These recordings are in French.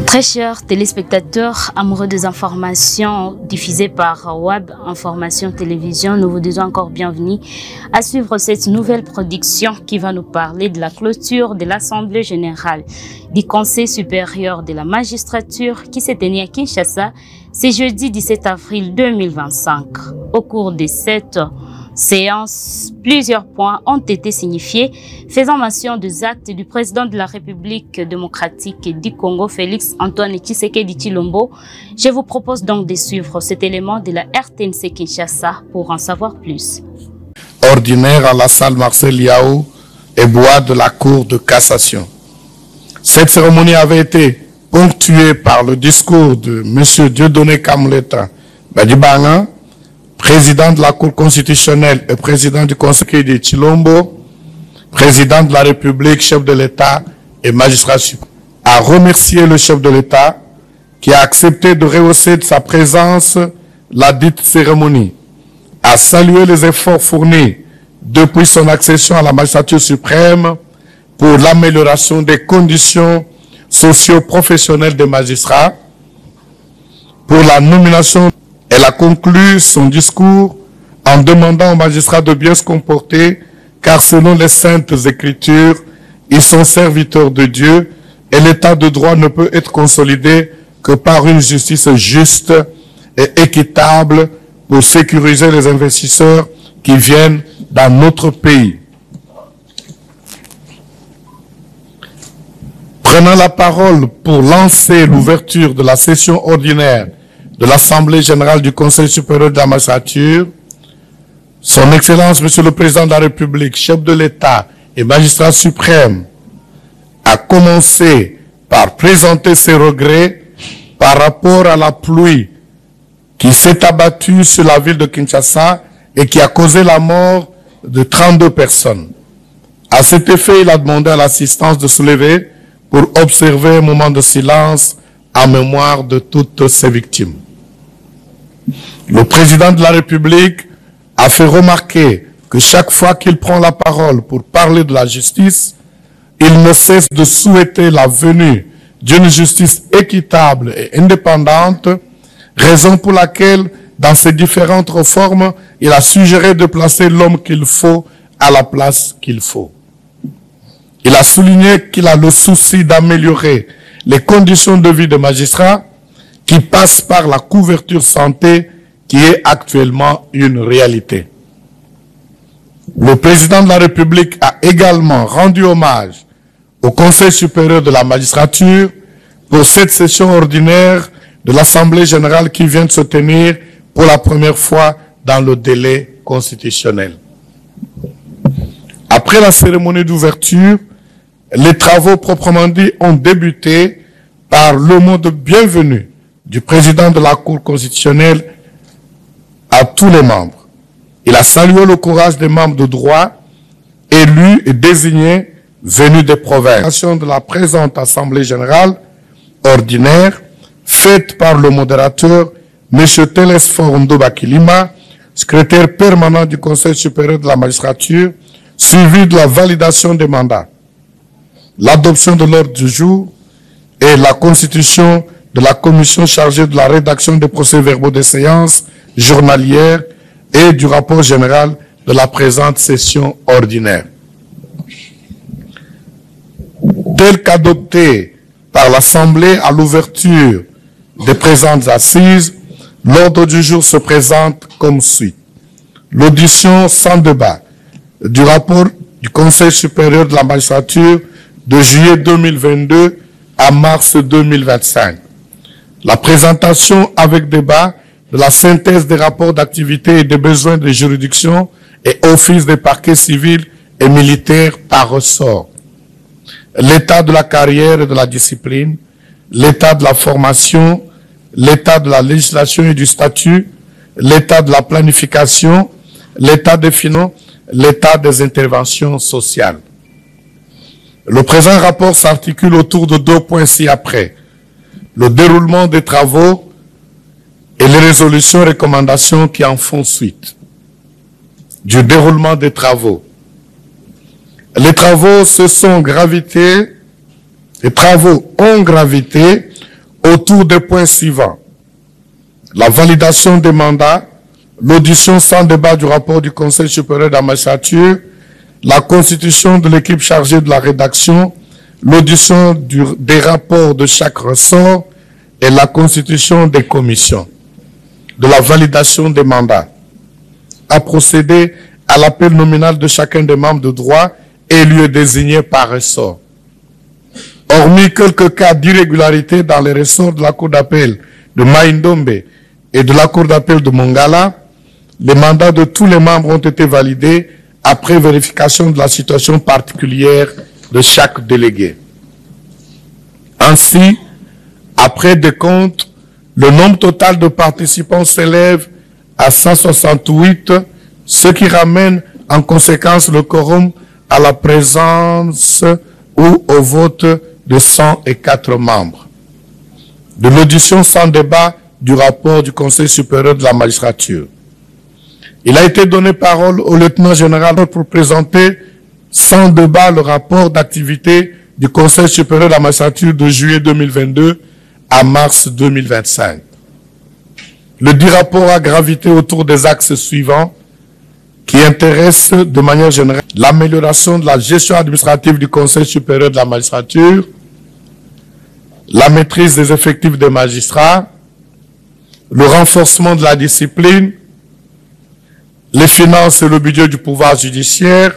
Très chers téléspectateurs, amoureux des informations diffusées par Web Information Télévision, nous vous disons encore bienvenue à suivre cette nouvelle production qui va nous parler de la clôture de l'Assemblée générale du Conseil supérieur de la magistrature qui s'est tenue à Kinshasa ce jeudi 17 avril 2025. Au cours de cette séance, plusieurs points ont été signifiés, faisant mention des actes du président de la République démocratique du Congo, Félix Antoine Tshisekedi Tshilombo. Je vous propose donc de suivre cet élément de la RTNC Kinshasa pour en savoir plus. Ordinaire à la salle Marcel Yao et bois de la Cour de cassation. Cette cérémonie avait été ponctuée par le discours de M. Dieudonné Kamleta Badibanga, président de la Cour constitutionnelle et président du Conseil de Tshilombo, président de la République, chef de l'État et magistrat suprême, a remercié le chef de l'État qui a accepté de rehausser de sa présence la dite cérémonie, a salué les efforts fournis depuis son accession à la magistrature suprême pour l'amélioration des conditions socio-professionnelles des magistrats, pour la nomination. Elle a conclu son discours en demandant aux magistrats de bien se comporter, car selon les saintes écritures, ils sont serviteurs de Dieu et l'état de droit ne peut être consolidé que par une justice juste et équitable pour sécuriser les investisseurs qui viennent dans notre pays. Prenant la parole pour lancer l'ouverture de la session ordinaire de l'Assemblée générale du Conseil supérieur de la magistrature, Son Excellence, Monsieur le Président de la République, chef de l'État et magistrat suprême, a commencé par présenter ses regrets par rapport à la pluie qui s'est abattue sur la ville de Kinshasa et qui a causé la mort de 32 personnes. À cet effet, il a demandé à l'assistance de se lever pour observer un moment de silence en mémoire de toutes ces victimes. Le président de la République a fait remarquer que chaque fois qu'il prend la parole pour parler de la justice, il ne cesse de souhaiter la venue d'une justice équitable et indépendante, raison pour laquelle, dans ses différentes réformes, il a suggéré de placer l'homme qu'il faut à la place qu'il faut. Il a souligné qu'il a le souci d'améliorer les conditions de vie des magistrats qui passent par la couverture santé qui est actuellement une réalité. Le président de la République a également rendu hommage au Conseil supérieur de la magistrature pour cette session ordinaire de l'Assemblée générale qui vient de se tenir pour la première fois dans le délai constitutionnel. Après la cérémonie d'ouverture, les travaux proprement dits ont débuté par le mot de bienvenue du président de la Cour constitutionnelle à tous les membres. Il a salué le courage des membres de droit, élus et désignés venus des provinces. De la présente Assemblée générale ordinaire, faite par le modérateur M. Telesphore Ndobakilima, secrétaire permanent du Conseil supérieur de la magistrature, suivi de la validation des mandats, l'adoption de l'ordre du jour et la constitution de la commission chargée de la rédaction des procès-verbaux des séances journalières et du rapport général de la présente session ordinaire. Tel qu'adopté par l'Assemblée à l'ouverture des présentes assises, l'ordre du jour se présente comme suit. L'audition sans débat du rapport du Conseil supérieur de la magistrature de juillet 2022 à mars 2025. La présentation avec débat de la synthèse des rapports d'activité et des besoins des juridictions et office des parquets civils et militaires par ressort. L'état de la carrière et de la discipline, l'état de la formation, l'état de la législation et du statut, l'état de la planification, l'état des finances, l'état des interventions sociales. Le présent rapport s'articule autour de 2 points ci-après. Le déroulement des travaux et les résolutions et recommandations qui en font suite. Du déroulement des travaux. Les travaux ont gravité autour des points suivants: la validation des mandats, l'audition sans débat du rapport du Conseil supérieur de la magistrature, la constitution de l'équipe chargée de la rédaction, l'audition des rapports de chaque ressort et la constitution des commissions, de la validation des mandats, à procéder à l'appel nominal de chacun des membres de droit élus et désignés par ressort. Hormis quelques cas d'irrégularité dans les ressorts de la Cour d'appel de Maïndombe et de la Cour d'appel de Mongala, les mandats de tous les membres ont été validés après vérification de la situation particulière de chaque délégué. Ainsi, après décompte, le nombre total de participants s'élève à 168, ce qui ramène en conséquence le quorum à la présence ou au vote de 104 membres. De l'audition sans débat du rapport du Conseil supérieur de la magistrature. Il a été donné parole au lieutenant général pour présenter sans débat le rapport d'activité du Conseil supérieur de la magistrature de juillet 2022 à mars 2025. Le dit rapport a gravité autour des axes suivants qui intéressent de manière générale l'amélioration de la gestion administrative du Conseil supérieur de la magistrature, la maîtrise des effectifs des magistrats, le renforcement de la discipline, les finances et le budget du pouvoir judiciaire,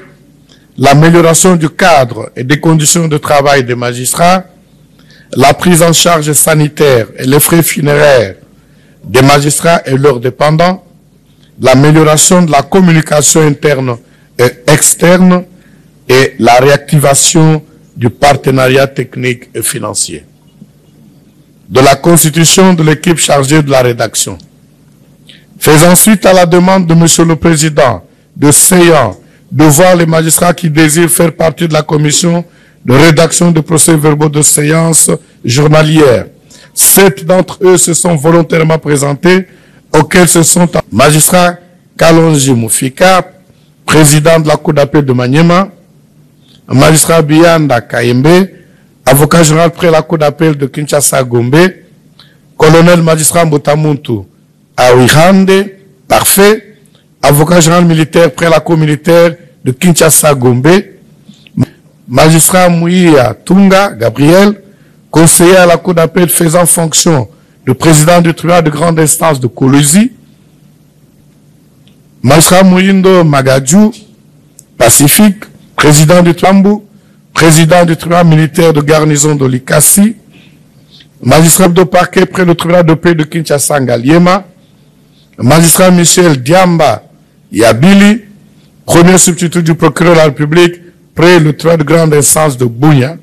l'amélioration du cadre et des conditions de travail des magistrats, la prise en charge sanitaire et les frais funéraires des magistrats et leurs dépendants, l'amélioration de la communication interne et externe et la réactivation du partenariat technique et financier. De la constitution de l'équipe chargée de la rédaction. Faisant suite à la demande de M. le Président de séance de voir les magistrats qui désirent faire partie de la commission de rédaction de procès-verbaux de séance journalière. 7 d'entre eux se sont volontairement présentés, auxquels se sont magistrat Kalonji Moufika, président de la Cour d'appel de Maniema, magistrat Bianda Kaembe, avocat général près la Cour d'appel de Kinshasa Gombe, colonel magistrat Mbotamuntu Awihande, parfait, avocat général militaire près la Cour militaire de Kinshasa Gombe, magistrat Mouia Tunga Gabriel, conseiller à la Cour d'appel faisant fonction de président du tribunal de grande instance de Kolosi, magistrat Mouindo Magadjou, Pacifique, président du Twambu, président du tribunal militaire de garnison de Likasi, magistrat de parquet près le tribunal de paix de Kinshasa Ngaliema, magistrat Michel Diamba Yabili, premier substitut du procureur de la République près le tribunal de grande instance de Bounia.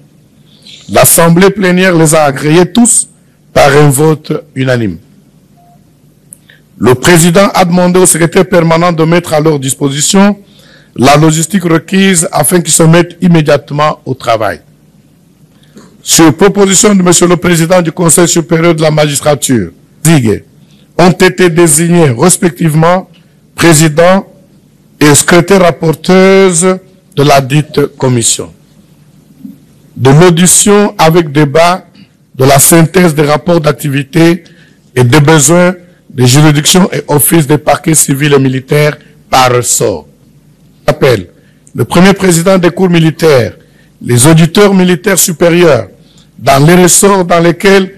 L'Assemblée plénière les a agréés tous par un vote unanime. Le président a demandé au secrétaire permanent de mettre à leur disposition la logistique requise afin qu'ils se mettent immédiatement au travail. Sur proposition de M. le Président du Conseil supérieur de la magistrature, ont été désignés respectivement président et secrétaire rapporteuse de la dite commission. De l'audition avec débat de la synthèse des rapports d'activité et des besoins des juridictions et offices des parquets civils et militaires par ressort. Appel le premier président des cours militaires, les auditeurs militaires supérieurs, dans les ressorts dans lesquels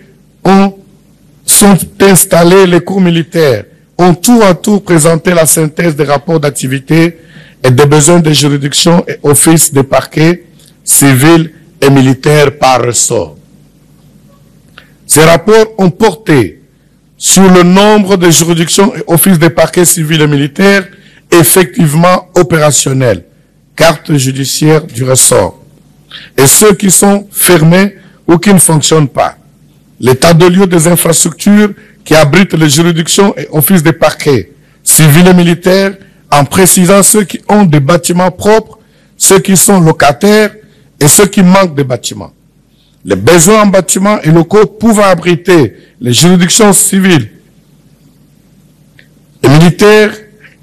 sont installés les cours militaires, ont tour à tour présenté la synthèse des rapports d'activité et des besoins des juridictions et offices des parquets civils et militaires par ressort. Ces rapports ont porté sur le nombre de juridictions et offices des parquets civils et militaires effectivement opérationnels, carte judiciaire du ressort, et ceux qui sont fermés ou qui ne fonctionnent pas. L'état de lieu des infrastructures qui abritent les juridictions et offices des parquets civils et militaires, en précisant ceux qui ont des bâtiments propres, ceux qui sont locataires et ceux qui manquent de bâtiments. Les besoins en bâtiments et locaux pouvant abriter les juridictions civiles et militaires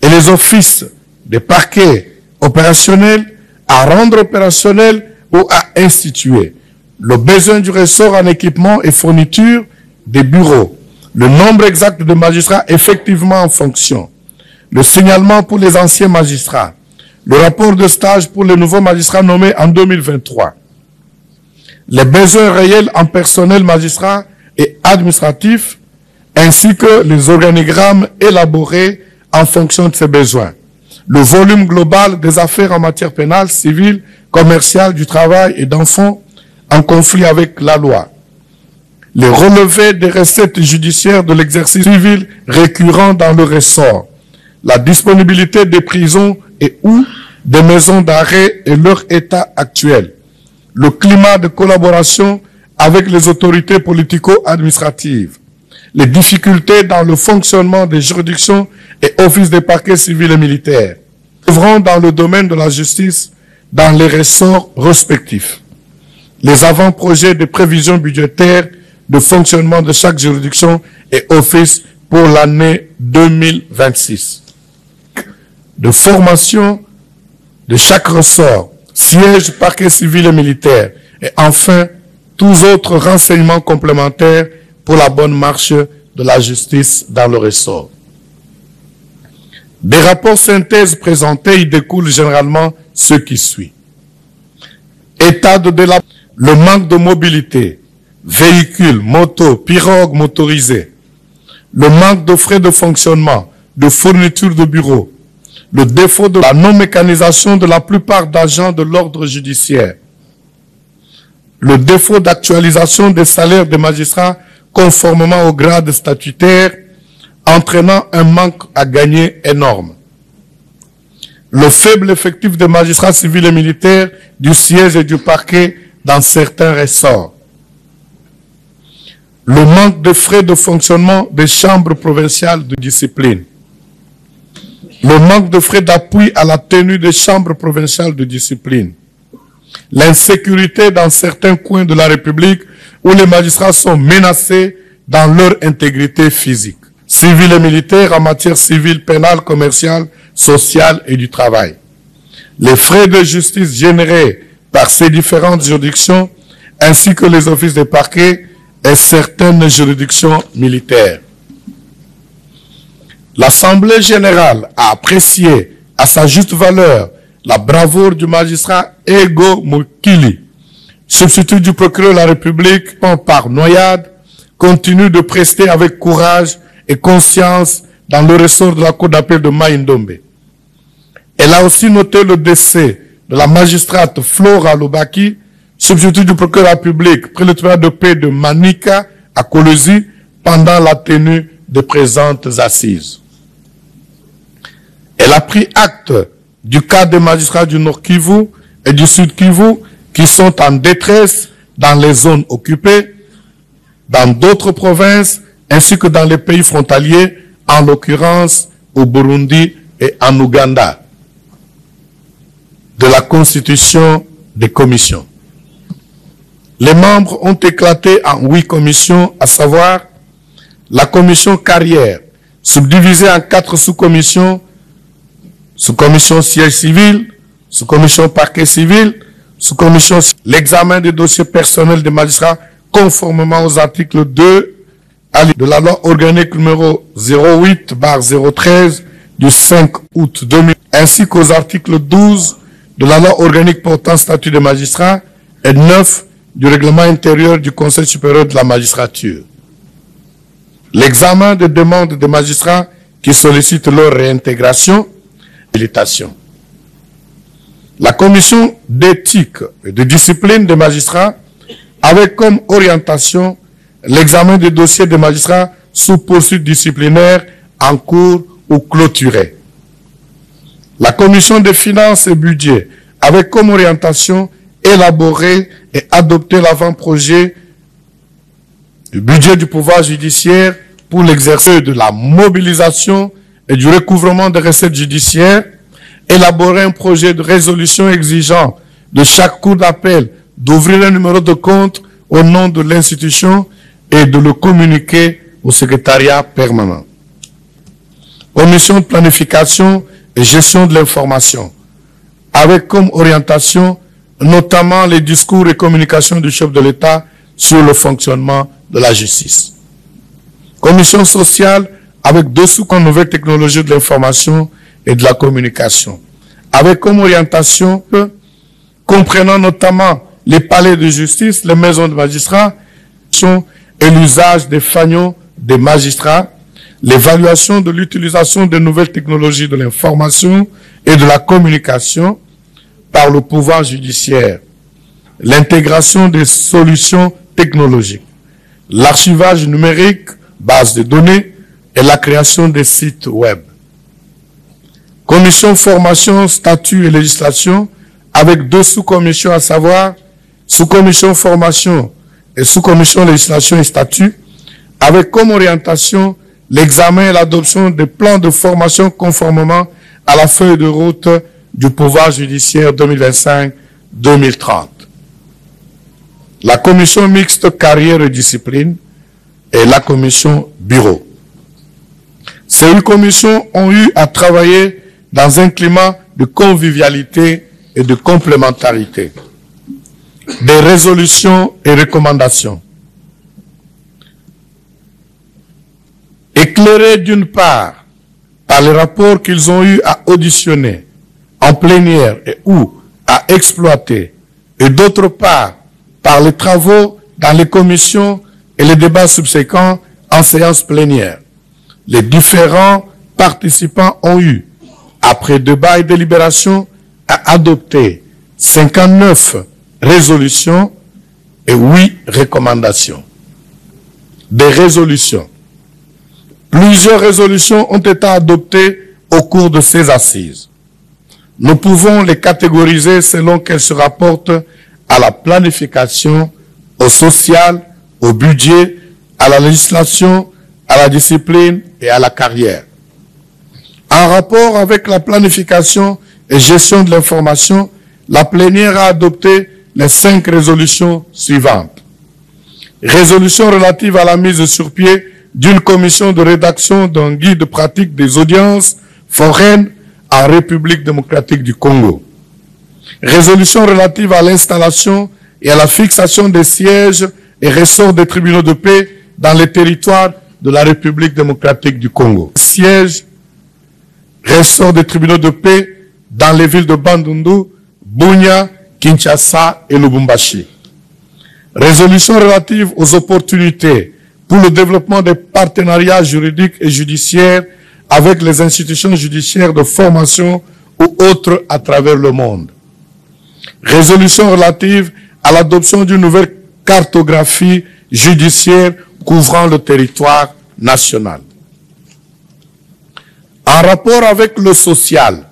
et les offices des parquets opérationnels à rendre opérationnels ou à instituer. Le besoin du ressort en équipement et fourniture des bureaux, le nombre exact de magistrats effectivement en fonction, le signalement pour les anciens magistrats, le rapport de stage pour les nouveaux magistrats nommés en 2023, les besoins réels en personnel magistrat et administratif, ainsi que les organigrammes élaborés en fonction de ces besoins, le volume global des affaires en matière pénale, civile, commerciale, du travail et d'enfants en conflit avec la loi, les relevés des recettes judiciaires de l'exercice civil récurrent dans le ressort, la disponibilité des prisons et ou des maisons d'arrêt et leur état actuel, le climat de collaboration avec les autorités politico-administratives, les difficultés dans le fonctionnement des juridictions et offices des parquets civils et militaires, œuvrant dans le domaine de la justice dans les ressorts respectifs, les avant-projets de prévisions budgétaires de fonctionnement de chaque juridiction et office pour l'année 2026, de formation de chaque ressort, siège, parquet civil et militaire, et enfin, tous autres renseignements complémentaires pour la bonne marche de la justice dans le ressort. Des rapports synthèses présentés, il découle généralement ce qui suit. État de délabrement, le manque de mobilité, véhicules, motos, pirogues motorisées, le manque de frais de fonctionnement, de fourniture de bureaux, le défaut de la non-mécanisation de la plupart d'agents de l'ordre judiciaire, le défaut d'actualisation des salaires des magistrats conformément au grade statutaire, entraînant un manque à gagner énorme, le faible effectif des magistrats civils et militaires du siège et du parquet dans certains ressorts, le manque de frais de fonctionnement des chambres provinciales de discipline, le manque de frais d'appui à la tenue des chambres provinciales de discipline, l'insécurité dans certains coins de la République où les magistrats sont menacés dans leur intégrité physique, civile et militaire en matière civile, pénale, commerciale, sociale et du travail, les frais de justice générés par ces différentes juridictions ainsi que les offices des parquets et certaines juridictions militaires. L'Assemblée générale a apprécié à sa juste valeur la bravoure du magistrat Ego Mukili, substitut du procureur de la République par noyade, continue de prester avec courage et conscience dans le ressort de la Cour d'appel de Mai-Ndombe. Elle a aussi noté le décès de la magistrate Flora Lobaki, substitut du procureur de la République près le tribunal de paix de Manika à Kolwezi pendant la tenue des présentes assises. Elle a pris acte du cas des magistrats du Nord Kivu et du Sud Kivu qui sont en détresse dans les zones occupées, dans d'autres provinces, ainsi que dans les pays frontaliers, en l'occurrence au Burundi et en Ouganda, de la constitution des commissions. Les membres ont éclaté en 8 commissions, à savoir la commission carrière, subdivisée en 4 sous-commissions, sous-commission siège civil, sous-commission parquet civil, sous-commission l'examen des dossiers personnels des magistrats conformément aux articles 2 de la loi organique numéro 08/013 du 5 août 2000, ainsi qu'aux articles 12 de la loi organique portant statut des magistrats et 9 du règlement intérieur du Conseil supérieur de la magistrature. L'examen des demandes des magistrats qui sollicitent leur réintégration, habilitation. La commission d'éthique et de discipline des magistrats avec comme orientation l'examen des dossiers des magistrats sous poursuite disciplinaire en cours ou clôturés. La commission des finances et budget avec comme orientation élaborer et adopter l'avant-projet du budget du pouvoir judiciaire pour l'exercice de la mobilisation et du recouvrement des recettes judiciaires, élaborer un projet de résolution exigeant de chaque cour d'appel d'ouvrir un numéro de compte au nom de l'institution et de le communiquer au secrétariat permanent. Commission de planification et gestion de l'information, avec comme orientation notamment les discours et communications du chef de l'État sur le fonctionnement de la justice. Commission sociale avec 2 sous-commissions nouvelles technologies de l'information et de la communication, avec comme orientation comprenant notamment les palais de justice, les maisons de magistrats et l'usage des fanions des magistrats, l'évaluation de l'utilisation des nouvelles technologies de l'information et de la communication par le pouvoir judiciaire, l'intégration des solutions technologiques, l'archivage numérique, base de données et la création des sites web. Commission formation, statut et législation avec 2 sous-commissions, à savoir sous-commission formation et sous-commission législation et statut, avec comme orientation l'examen et l'adoption des plans de formation conformément à la feuille de route du pouvoir judiciaire 2025-2030. La commission mixte carrière et discipline et la commission bureau. Ces 8 commissions ont eu à travailler dans un climat de convivialité et de complémentarité. Des résolutions et recommandations. Éclairés d'une part par les rapports qu'ils ont eu à auditionner en plénière et ou à exploiter, et d'autre part par les travaux dans les commissions et les débats subséquents en séance plénière. Les différents participants ont eu, après débat et délibération, à adopter 59 résolutions et 8 recommandations. Des résolutions. Plusieurs résolutions ont été adoptées au cours de ces assises. Nous pouvons les catégoriser selon qu'elles se rapportent à la planification, au social, au budget, à la législation, à la discipline et à la carrière. En rapport avec la planification et gestion de l'information, la plénière a adopté les 5 résolutions suivantes. Résolution relative à la mise sur pied d'une commission de rédaction d'un guide pratique des audiences foraines en République démocratique du Congo. Résolution relative à l'installation et à la fixation des sièges et ressorts des tribunaux de paix dans les territoires de la République démocratique du Congo. Sièges, ressorts des tribunaux de paix dans les villes de Bandundu, Bunia, Kinshasa et Lubumbashi. Résolution relative aux opportunités pour le développement des partenariats juridiques et judiciaires avec les institutions judiciaires de formation ou autres à travers le monde. Résolution relative à l'adoption d'une nouvelle cartographie judiciaire couvrant le territoire national. En rapport avec le social,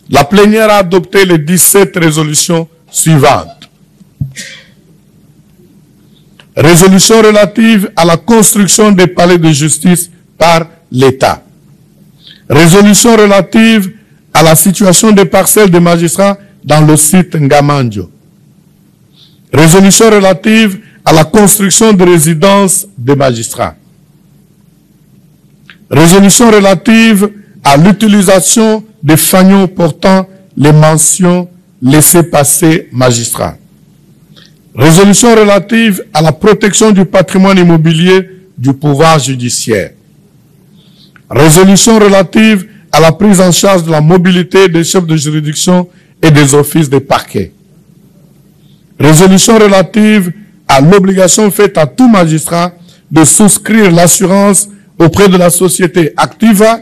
la plénière a adopté les 17 résolutions suivantes. Résolution relative à la construction des palais de justice par l'État. Résolution relative à la situation des parcelles des magistrats dans le site Ngamandio. Résolution relative à la construction de résidences des magistrats. Résolution relative à l'utilisation des fanions portant les mentions laissez-passer magistrats. Résolution relative à la protection du patrimoine immobilier du pouvoir judiciaire. Résolution relative à la prise en charge de la mobilité des chefs de juridiction et des offices des parquets. Résolution relative à l'obligation faite à tout magistrat de souscrire l'assurance auprès de la société Activa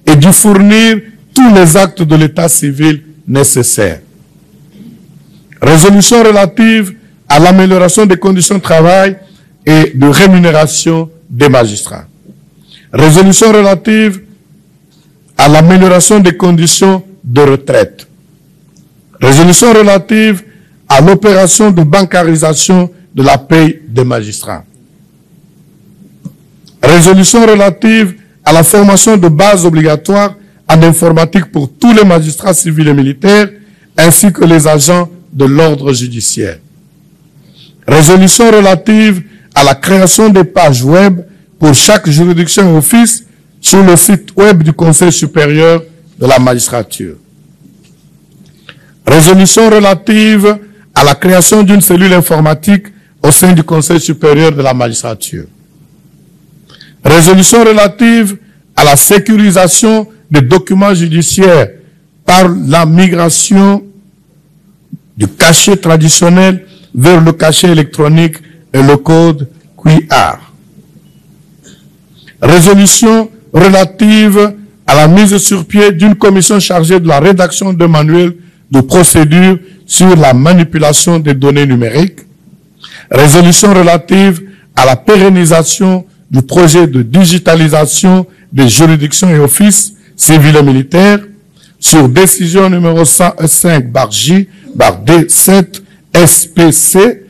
et d'y fournir tous les actes de l'état civil nécessaires. Résolution relative à l'amélioration des conditions de travail et de rémunération des magistrats. Résolution relative à l'amélioration des conditions de retraite. Résolution relative à l'opération de bancarisation de la paie des magistrats. Résolution relative à la formation de base obligatoire en informatique pour tous les magistrats civils et militaires, ainsi que les agents de l'ordre judiciaire. Résolution relative à la création des pages web pour chaque juridiction et office sur le site web du Conseil supérieur de la magistrature. Résolution relative à la création d'une cellule informatique au sein du Conseil supérieur de la magistrature. Résolution relative à la sécurisation des documents judiciaires par la migration du cachet traditionnel vers le cachet électronique et le code QR. Résolution relative à la mise sur pied d'une commission chargée de la rédaction de manuels de procédure sur la manipulation des données numériques. Résolution relative à la pérennisation du projet de digitalisation des juridictions et offices civils et militaires sur décision numéro 105/J/D7 SPC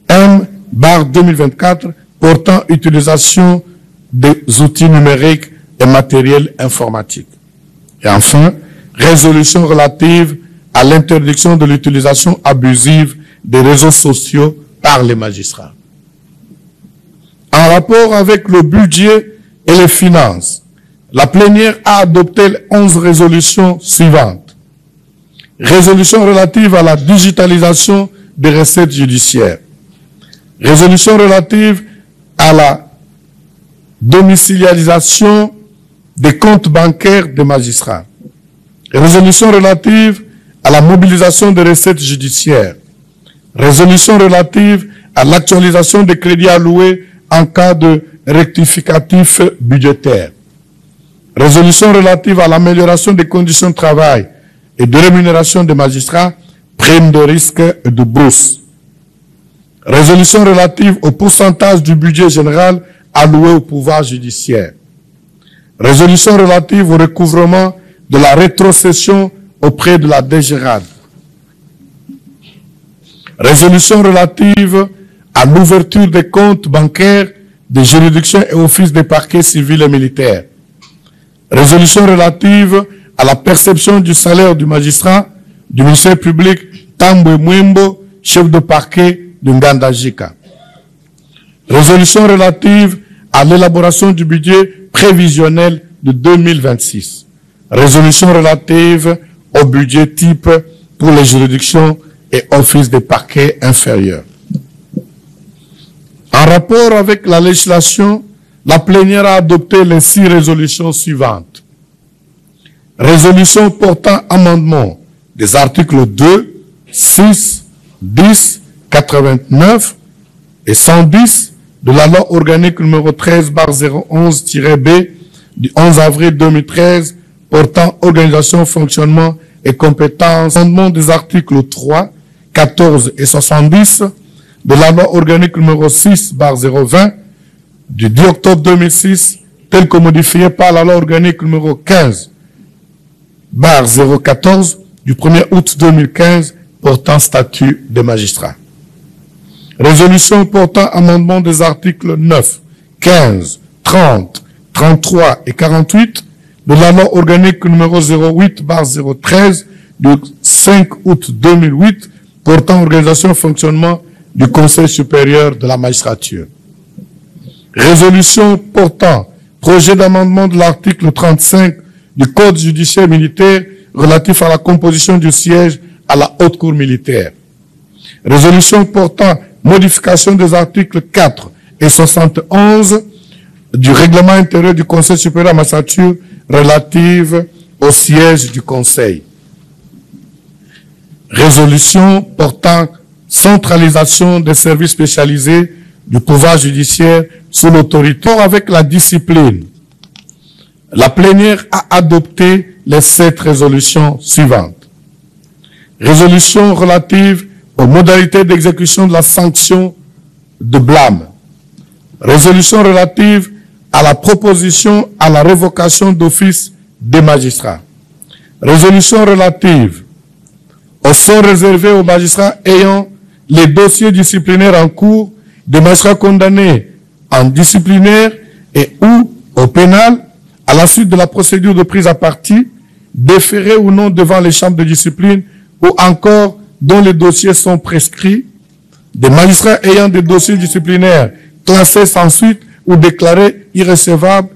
M/2024 portant utilisation des outils numériques et matériels informatiques. Et enfin, résolution relative à l'interdiction de l'utilisation abusive des réseaux sociaux par les magistrats. En rapport avec le budget et les finances, la plénière a adopté les 11 résolutions suivantes. Résolution relative à la digitalisation des recettes judiciaires. Résolution relative à la domiciliarisation des comptes bancaires des magistrats. Résolution relative à la mobilisation des recettes judiciaires. Résolution relative à l'actualisation des crédits alloués en cas de rectificatif budgétaire. Résolution relative à l'amélioration des conditions de travail et de rémunération des magistrats, primes de risque et de bourse. Résolution relative au pourcentage du budget général alloué au pouvoir judiciaire. Résolution relative au recouvrement de la rétrocession auprès de la DGRAD. Résolution relative à l'ouverture des comptes bancaires des juridictions et offices des parquets civils et militaires. Résolution relative à la perception du salaire du magistrat du ministère public Tambwe Mwembo, chef de parquet de Ngandajika. Résolution relative à l'élaboration du budget prévisionnel de 2026. Résolution relative au budget type pour les juridictions et offices des parquets inférieurs. En rapport avec la législation, la plénière a adopté les 6 résolutions suivantes. Résolution portant amendement des articles 2, 6, 10, 89 et 110 de la loi organique numéro 13/011-B du 11 avril 2013 portant organisation, fonctionnement et compétences. Amendement des articles 3, 14 et 70 de la loi organique numéro 6/020 du 10 octobre 2006, tel que modifié par la loi organique numéro 15/014 du 1er août 2015 portant statut des magistrats. Résolution portant amendement des articles 9, 15, 30, 33 et 48 de la loi organique numéro 08/013 du 5 août 2008 portant organisation et fonctionnement du Conseil supérieur de la magistrature. Résolution portant projet d'amendement de l'article 35 du Code judiciaire militaire relatif à la composition du siège à la Haute Cour militaire. Résolution portant modification des articles 4 et 71 du règlement intérieur du Conseil supérieur de la magistrature relative au siège du Conseil. Résolution portant centralisation des services spécialisés du pouvoir judiciaire sous l'autorité. Avec la discipline, la plénière a adopté les 7 résolutions suivantes. Résolution relative aux modalités d'exécution de la sanction de blâme. Résolution relative à la proposition à la révocation d'office des magistrats. Résolution relative au sort réservé aux magistrats ayant les dossiers disciplinaires en cours des magistrats condamnés en disciplinaire et ou au pénal à la suite de la procédure de prise à partie, déférés ou non devant les chambres de discipline ou encore dont les dossiers sont prescrits, des magistrats ayant des dossiers disciplinaires classés sans suite ou déclarés irrecevables,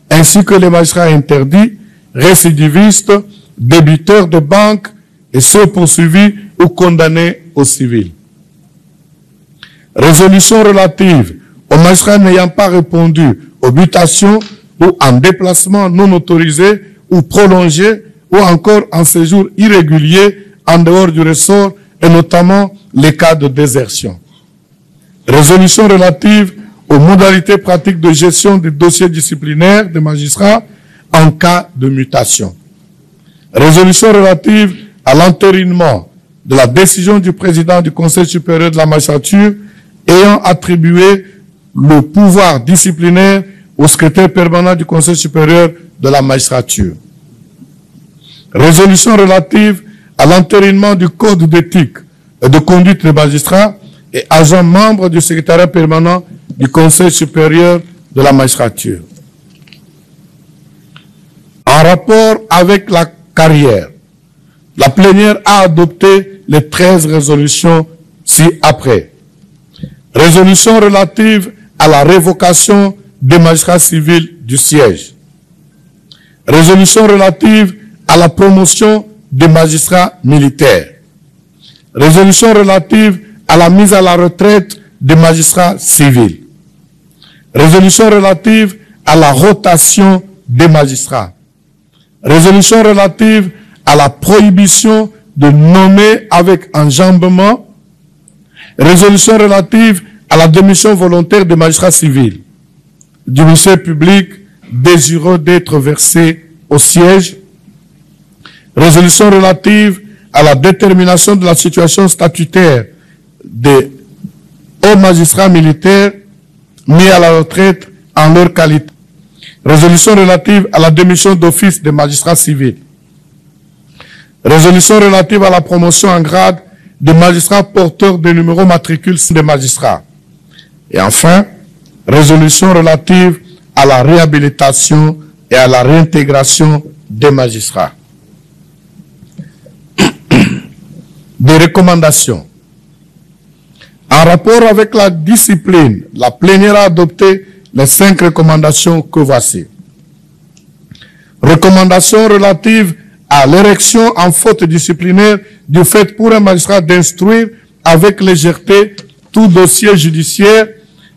ainsi que les magistrats interdits, récidivistes, débiteurs de banque et ceux poursuivis ou condamnés au civil. Résolution relative aux magistrats n'ayant pas répondu aux mutations ou en déplacement non autorisé ou prolongé ou encore en séjour irrégulier en dehors du ressort et notamment les cas de désertion. Résolution relative aux modalités pratiques de gestion des dossiers disciplinaires des magistrats en cas de mutation. Résolution relative à l'entérinement de la décision du président du Conseil supérieur de la magistrature ayant attribué le pouvoir disciplinaire au secrétaire permanent du Conseil supérieur de la magistrature. Résolution relative à l'entérinement du code d'éthique et de conduite des magistrats et agents membres du secrétariat permanent du Conseil supérieur de la magistrature. En rapport avec la carrière, la plénière a adopté les 13 résolutions ci-après. Résolution relative à la révocation des magistrats civils du siège. Résolution relative à la promotion des magistrats militaires. Résolution relative à la mise à la retraite des magistrats civils. Résolution relative à la rotation des magistrats. Résolution relative à la prohibition de nommer avec enjambement. Résolution relative à la démission volontaire des magistrats civils du ministère public désireux d'être versés au siège. Résolution relative à la détermination de la situation statutaire des hauts magistrats militaires mis à la retraite en leur qualité. Résolution relative à la démission d'office des magistrats civils. Résolution relative à la promotion en grade des magistrats porteurs des numéros matricules des magistrats. Et enfin, résolution relative à la réhabilitation et à la réintégration des magistrats. Des recommandations. En rapport avec la discipline, la plénière a adopté les 5 recommandations que voici. Recommandations relatives à l'érection en faute disciplinaire du fait pour un magistrat d'instruire avec légèreté tout dossier judiciaire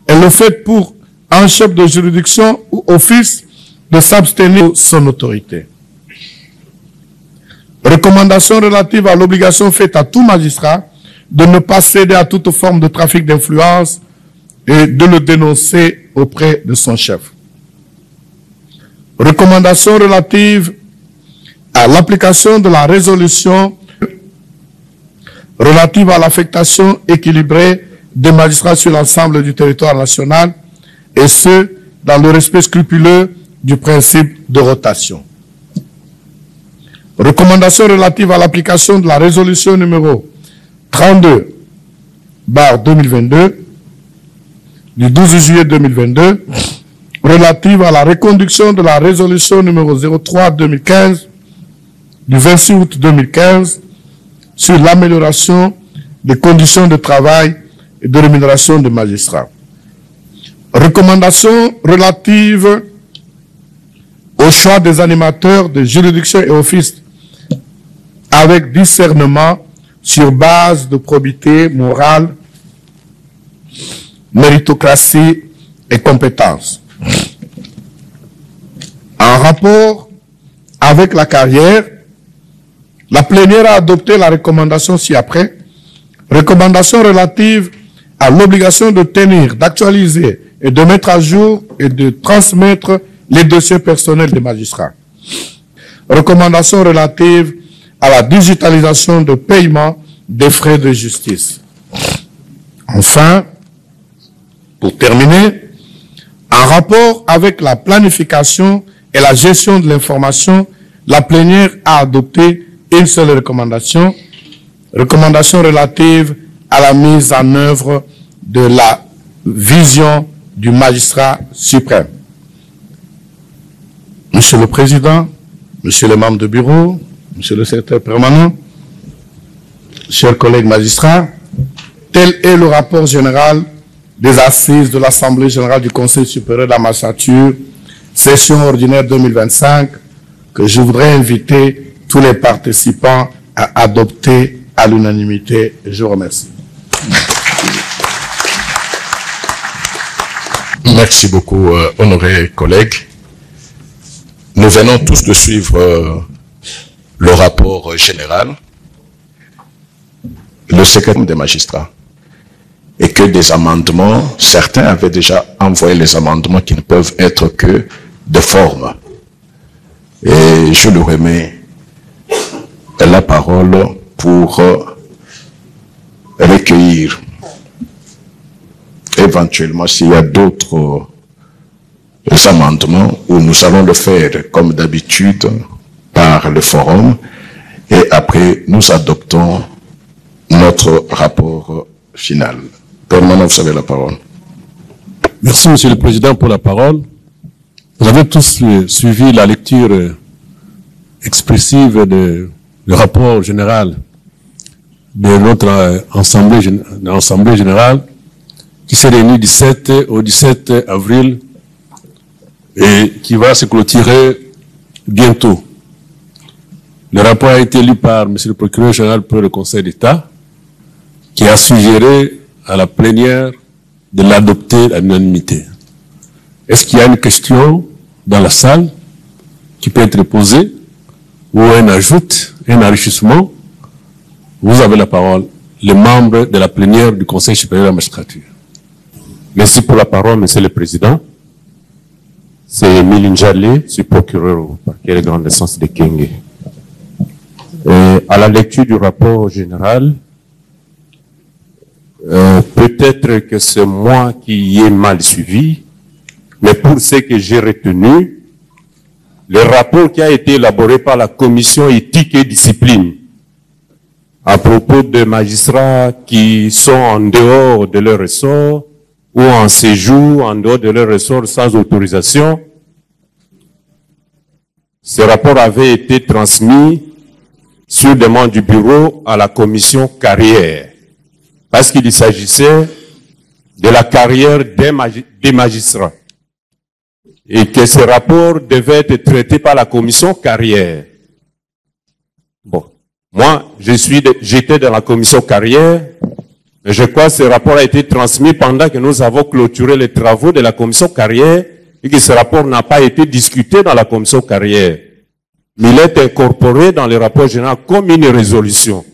et le fait pour un chef de juridiction ou office de s'abstenir de son autorité. Recommandation relative à l'obligation faite à tout magistrat de ne pas céder à toute forme de trafic d'influence et de le dénoncer auprès de son chef. Recommandation relative à l'application de la résolution relative à l'affectation équilibrée des magistrats sur l'ensemble du territoire national, et ce, dans le respect scrupuleux du principe de rotation. Recommandation relative à l'application de la résolution numéro 32/2022 du 12 juillet 2022 relative à la reconduction de la résolution numéro 03/2015 du 26 août 2015 sur l'amélioration des conditions de travail et de rémunération des magistrats. Recommandation relative au choix des animateurs de juridiction et office avec discernement sur base de probité morale, méritocratie et compétence. En rapport avec la carrière, la plénière a adopté la recommandation ci-après, recommandation relative à l'obligation de tenir, d'actualiser et de mettre à jour et de transmettre les dossiers personnels des magistrats. Recommandation relative à la digitalisation de paiement des frais de justice. Enfin, pour terminer, en rapport avec la planification et la gestion de l'information, la plénière a adopté une seule recommandation, recommandation relative à la mise en œuvre de la vision du magistrat suprême. Monsieur le Président, Monsieur le membre de bureau, Monsieur le secrétaire permanent, chers collègues magistrats, tel est le rapport général des assises de l'Assemblée générale du Conseil supérieur de la magistrature, session ordinaire 2025, que je voudrais inviter tous les participants à adopter à l'unanimité. Je vous remercie. Merci beaucoup, honorés collègues. Nous venons tous de suivre le rapport général, le secrétaire des magistrats, et que des amendements, certains avaient déjà envoyé les amendements qui ne peuvent être que de forme. Et je lui remets la parole pour recueillir éventuellement s'il y a d'autres amendements où nous allons le faire comme d'habitude par le forum et après nous adoptons notre rapport final. Permanent, vous avez la parole. Merci Monsieur le Président pour la parole. Vous avez tous suivi la lecture expressive du rapport général de notre Assemblée générale qui s'est réunie du 7 au 17 avril et qui va se clôturer bientôt. Le rapport a été lu par Monsieur le Procureur général pour le Conseil d'État qui a suggéré à la plénière de l'adopter à l'unanimité. Est-ce qu'il y a une question dans la salle qui peut être posée ou un ajout, un enrichissement? Vous avez la parole, les membres de la plénière du Conseil supérieur de la magistrature. Merci pour la parole, Monsieur le Président. C'est Émile Njale, je suis procureur au parquet de grande instance de Kenge. À la lecture du rapport général, peut-être que c'est moi qui y ai mal suivi, mais pour ce que j'ai retenu, le rapport qui a été élaboré par la commission éthique et discipline à propos de magistrats qui sont en dehors de leur ressort ou en séjour en dehors de leur ressort sans autorisation, ce rapport avait été transmis sur demande du bureau à la commission carrière, parce qu'il s'agissait de la carrière des magistrats, et que ce rapport devait être traité par la commission carrière. Bon, moi, j'étais dans la commission carrière, mais je crois que ce rapport a été transmis pendant que nous avons clôturé les travaux de la commission carrière, et que ce rapport n'a pas été discuté dans la commission carrière. Mais il est incorporé dans le rapport général comme une résolution.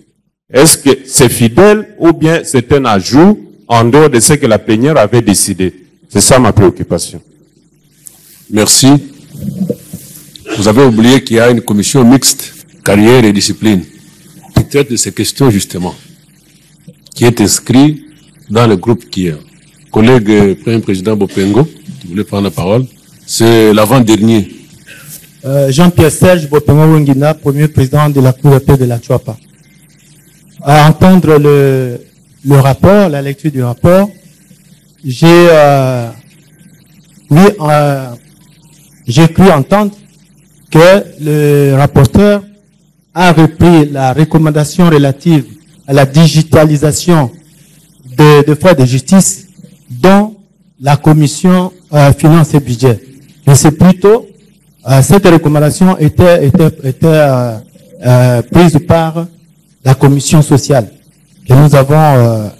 Est-ce que c'est fidèle ou bien c'est un ajout en dehors de ce que la plénière avait décidé? C'est ça ma préoccupation. Merci. Vous avez oublié qu'il y a une commission mixte, carrière et discipline, qui traite de ces questions justement, qui est inscrit dans le groupe qui est. Collègue Premier Président Bopengo, qui voulait prendre la parole, c'est l'avant-dernier. Jean-Pierre Serge Bopengo Wengina, Premier Président de la Cour d'appel de la Tchouapa. À entendre le rapport, la lecture du rapport, j'ai cru entendre que le rapporteur a repris la recommandation relative à la digitalisation de frais de justice dans la commission finances et budget. Mais c'est plutôt cette recommandation était prise par la commission sociale que nous avons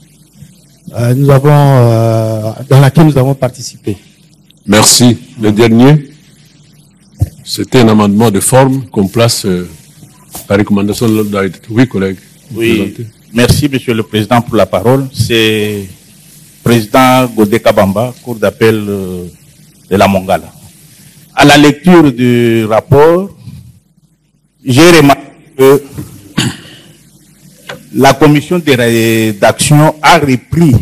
dans laquelle nous avons participé. Merci. Le dernier, c'était un amendement de forme qu'on place par recommandation de l'ordre. Oui, collègue. Oui, merci, Monsieur le Président, pour la parole. C'est Président Godé Kabamba, Cour d'appel de la Mongala. À la lecture du rapport, j'ai remarqué que la commission de rédaction a repris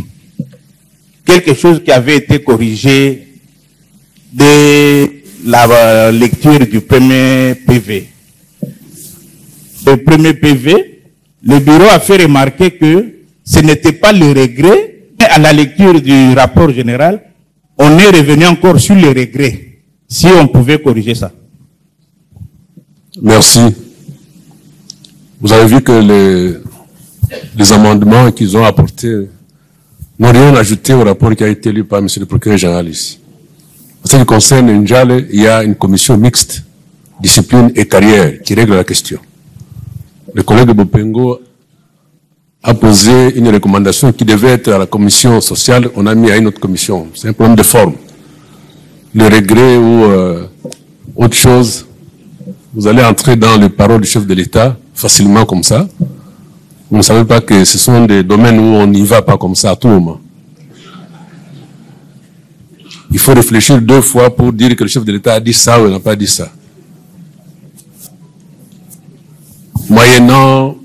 quelque chose qui avait été corrigé de la lecture du premier PV. Le premier PV, le bureau a fait remarquer que ce n'était pas le regret, mais à la lecture du rapport général, on est revenu encore sur le regret, si on pouvait corriger ça. Merci. Vous avez vu que les amendements qu'ils ont apportés n'ont rien ajouté au rapport qui a été lu par M. le procureur général ici. En ce qui concerne Njale, il y a une commission mixte, discipline et carrière, qui règle la question. Le collègue Bopengo a posé une recommandation qui devait être à la commission sociale, on a mis à une autre commission. C'est un problème de forme. le regret ou autre chose, vous allez entrer dans les paroles du chef de l'État facilement comme ça. Vous ne savez pas que ce sont des domaines où on n'y va pas comme ça à tout moment. Il faut réfléchir 2 fois pour dire que le chef de l'État a dit ça ou il n'a pas dit ça. Moyennant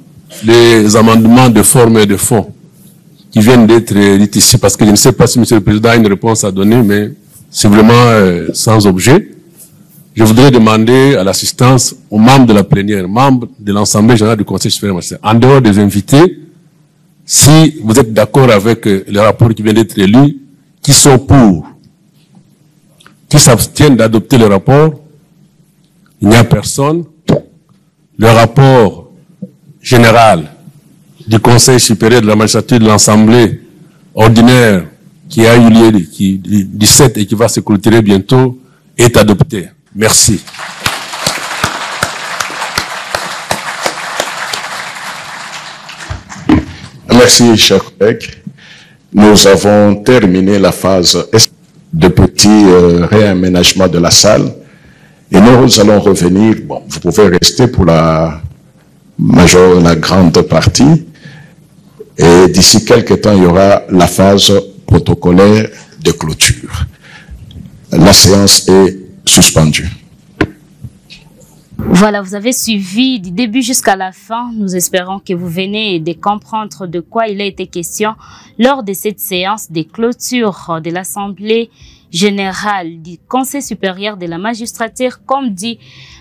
les amendements de forme et de fond qui viennent d'être dites ici, parce que je ne sais pas si M. le Président a une réponse à donner, mais c'est vraiment sans objet. Je voudrais demander à l'assistance aux membres de la plénière, membres de l'Assemblée générale du Conseil supérieur magistral, en dehors des invités, si vous êtes d'accord avec le rapport qui vient d'être élu, qui sont pour, qui s'abstiennent d'adopter le rapport. Il n'y a personne. Le rapport général du Conseil supérieur de la magistrature de l'Assemblée ordinaire qui a eu lieu du 17 et qui va se clôturer bientôt est adopté. Merci. Merci, chers collègues. Nous avons terminé la phase de petit réaménagement de la salle et nous allons revenir. Bon, vous pouvez rester pour la grande partie et d'ici quelques temps, il y aura la phase protocolaire de clôture. La séance est suspendue. Voilà, vous avez suivi du début jusqu'à la fin. Nous espérons que vous venez de comprendre de quoi il a été question lors de cette séance de clôture de l'Assemblée générale du Conseil supérieur de la magistrature, comme dit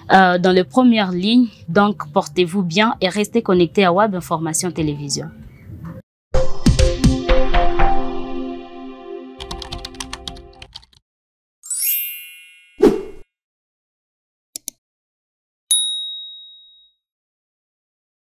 dans les premières lignes. Donc, portez-vous bien et restez connectés à Web Information Télévision.